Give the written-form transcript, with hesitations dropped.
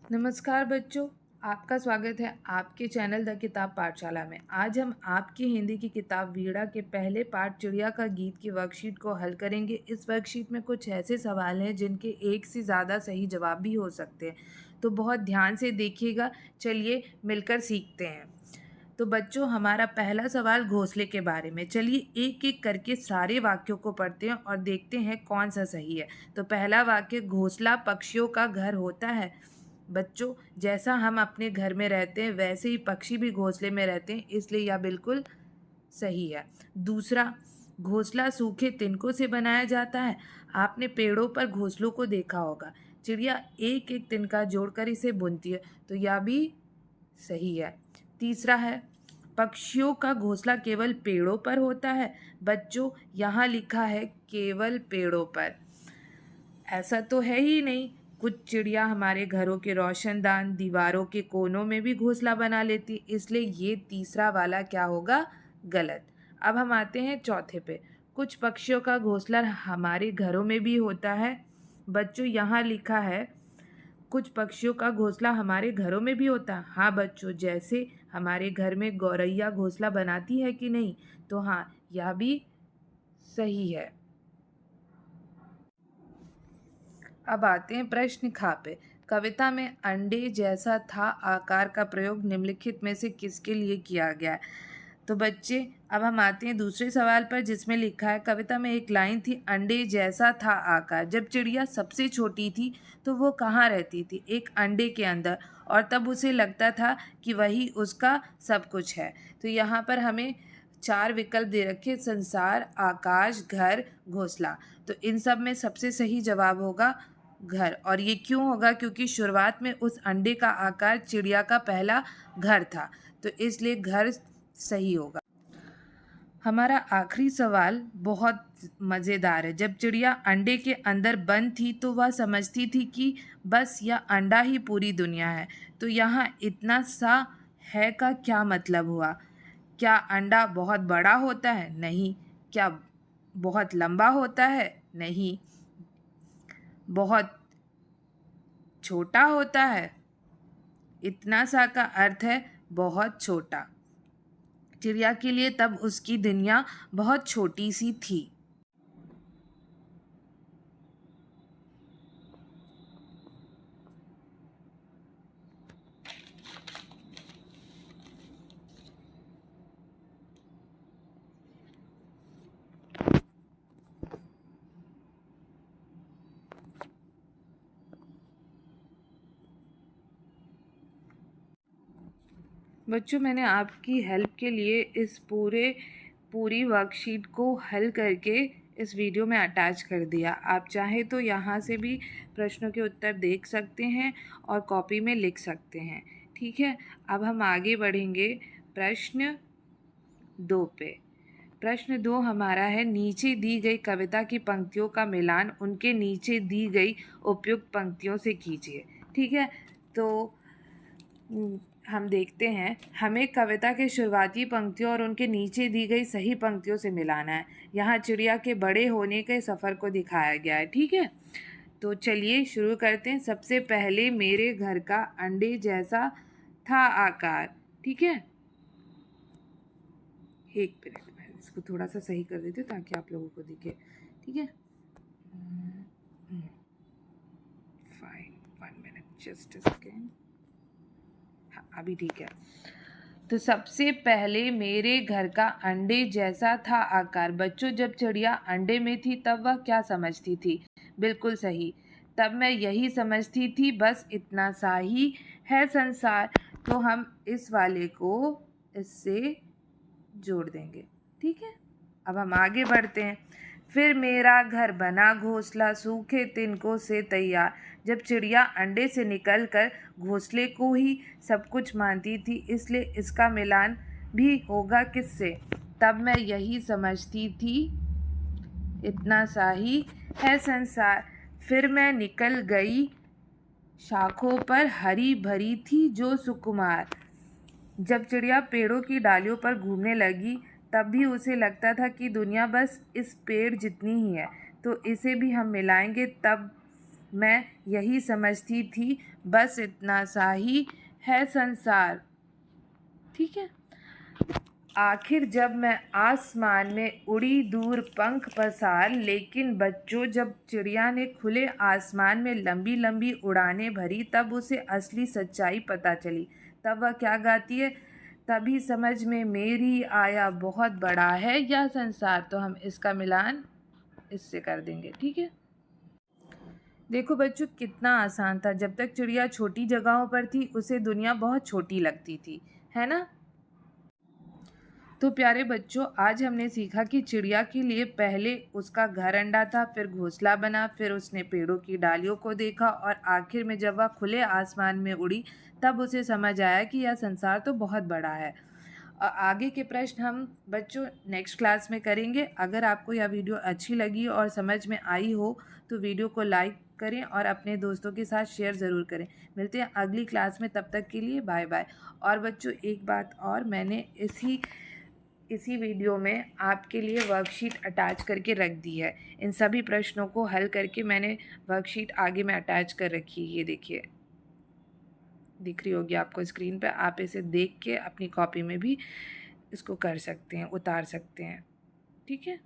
नमस्कार बच्चों, आपका स्वागत है आपके चैनल द किताब पाठशाला में। आज हम आपकी हिंदी की किताब वीणा के पहले पाठ चिड़िया का गीत की वर्कशीट को हल करेंगे। इस वर्कशीट में कुछ ऐसे सवाल हैं जिनके एक से ज़्यादा सही जवाब भी हो सकते हैं, तो बहुत ध्यान से देखिएगा। चलिए मिलकर सीखते हैं। तो बच्चों, हमारा पहला सवाल घोंसले के बारे में। चलिए एक एक करके सारे वाक्यों को पढ़ते हैं और देखते हैं कौन सा सही है। तो पहला वाक्य, घोंसला पक्षियों का घर होता है। बच्चों, जैसा हम अपने घर में रहते हैं वैसे ही पक्षी भी घोंसले में रहते हैं, इसलिए यह बिल्कुल सही है। दूसरा, घोंसला सूखे तिनकों से बनाया जाता है। आपने पेड़ों पर घोंसलों को देखा होगा। चिड़िया एक एक तिनका जोड़कर इसे बुनती है, तो यह भी सही है। तीसरा है, पक्षियों का घोंसला केवल पेड़ों पर होता है। बच्चों, यहाँ लिखा है केवल पेड़ों पर, ऐसा तो है ही नहीं। कुछ चिड़िया हमारे घरों के रोशनदान, दीवारों के कोनों में भी घोंसला बना लेती, इसलिए ये तीसरा वाला क्या होगा? गलत। अब हम आते हैं चौथे पे। कुछ पक्षियों का घोंसला हमारे घरों में भी होता है। बच्चों, यहाँ लिखा है कुछ पक्षियों का घोंसला हमारे घरों में भी होता है। हाँ बच्चों, जैसे हमारे घर में गौरैया घोंसला बनाती है कि नहीं, तो हाँ, यह भी सही है। अब आते हैं प्रश्न खा पे। कविता में अंडे जैसा था आकार का प्रयोग निम्नलिखित में से किसके लिए किया गया है? तो बच्चे, अब हम आते हैं दूसरे सवाल पर, जिसमें लिखा है कविता में एक लाइन थी, अंडे जैसा था आकार। जब चिड़िया सबसे छोटी थी तो वो कहाँ रहती थी? एक अंडे के अंदर, और तब उसे लगता था कि वही उसका सब कुछ है। तो यहाँ पर हमें चार विकल्प दे रखे, संसार, आकाश, घर, घोंसला। तो इन सब में सबसे सही जवाब होगा घर। और ये क्यों होगा? क्योंकि शुरुआत में उस अंडे का आकार चिड़िया का पहला घर था, तो इसलिए घर सही होगा। हमारा आखिरी सवाल बहुत मज़ेदार है। जब चिड़िया अंडे के अंदर बंद थी तो वह समझती थी कि बस यह अंडा ही पूरी दुनिया है। तो यहाँ इतना सा है का क्या मतलब हुआ? क्या अंडा बहुत बड़ा होता है? नहीं। क्या बहुत लंबा होता है? नहीं। बहुत छोटा होता है? इतना सा का अर्थ है बहुत छोटा। चिड़िया के लिए तब उसकी दुनिया बहुत छोटी सी थी। बच्चों, मैंने आपकी हेल्प के लिए इस पूरी वर्कशीट को हल करके इस वीडियो में अटैच कर दिया। आप चाहे तो यहाँ से भी प्रश्नों के उत्तर देख सकते हैं और कॉपी में लिख सकते हैं। ठीक है, अब हम आगे बढ़ेंगे प्रश्न 2 पे। प्रश्न 2 हमारा है, नीचे दी गई कविता की पंक्तियों का मिलान उनके नीचे दी गई उपयुक्त पंक्तियों से कीजिए। ठीक है, तो हम देखते हैं, हमें कविता के शुरुआती पंक्तियों और उनके नीचे दी गई सही पंक्तियों से मिलाना है। यहाँ चिड़िया के बड़े होने के सफ़र को दिखाया गया है। ठीक है, तो चलिए शुरू करते हैं। सबसे पहले, मेरे घर का अंडे जैसा था आकार। ठीक है, एक मिनट, मैं इसको थोड़ा सा सही कर देती हूँ ताकि आप लोगों को दिखे। ठीक है, fine, 1 minute, just a second. हाँ, अभी ठीक है। तो सबसे पहले, मेरे घर का अंडे जैसा था आकार। बच्चों, जब चिड़िया अंडे में थी तब वह क्या समझती थी? बिल्कुल सही, तब मैं यही समझती थी, बस इतना सा ही है संसार। तो हम इस वाले को इससे जोड़ देंगे। ठीक है, अब हम आगे बढ़ते हैं। फिर मेरा घर बना घोंसला सूखे तिनकों से तैयार। जब चिड़िया अंडे से निकलकर घोंसले को ही सब कुछ मानती थी, इसलिए इसका मिलान भी होगा किससे? तब मैं यही समझती थी, इतना सा ही है संसार। फिर मैं निकल गई, शाखों पर हरी भरी थी जो सुकुमार। जब चिड़िया पेड़ों की डालियों पर घूमने लगी तब भी उसे लगता था कि दुनिया बस इस पेड़ जितनी ही है, तो इसे भी हम मिलाएंगे तब मैं यही समझती थी, बस इतना सा ही है संसार। ठीक है। आखिर जब मैं आसमान में उड़ी दूर पंख पसार, लेकिन बच्चों जब चिड़िया ने खुले आसमान में लंबी लंबी उड़ानें भरी, तब उसे असली सच्चाई पता चली। तब वह क्या गाती है? तभी समझ में मेरी आया बहुत बड़ा है यह संसार। तो हम इसका मिलान इससे कर देंगे। ठीक है। देखो बच्चों, कितना आसान था। जब तक चिड़िया छोटी जगहों पर थी, उसे दुनिया बहुत छोटी लगती थी, है ना। तो प्यारे बच्चों, आज हमने सीखा कि चिड़िया के लिए पहले उसका घर अंडा था, फिर घोंसला बना, फिर उसने पेड़ों की डालियों को देखा और आखिर में जब वह खुले आसमान में उड़ी, तब उसे समझ आया कि यह संसार तो बहुत बड़ा है। आगे के प्रश्न हम बच्चों नेक्स्ट क्लास में करेंगे। अगर आपको यह वीडियो अच्छी लगी और समझ में आई हो तो वीडियो को लाइक करें और अपने दोस्तों के साथ शेयर ज़रूर करें। मिलते हैं अगली क्लास में, तब तक के लिए बाय बाय। और बच्चों एक बात और, मैंने इसी वीडियो में आपके लिए वर्कशीट अटैच करके रख दी है। इन सभी प्रश्नों को हल करके मैंने वर्कशीट आगे में अटैच कर रखी है। ये देखिए, दिख रही होगी आपको स्क्रीन पे। आप इसे देख के अपनी कॉपी में भी इसको कर सकते हैं, उतार सकते हैं। ठीक है।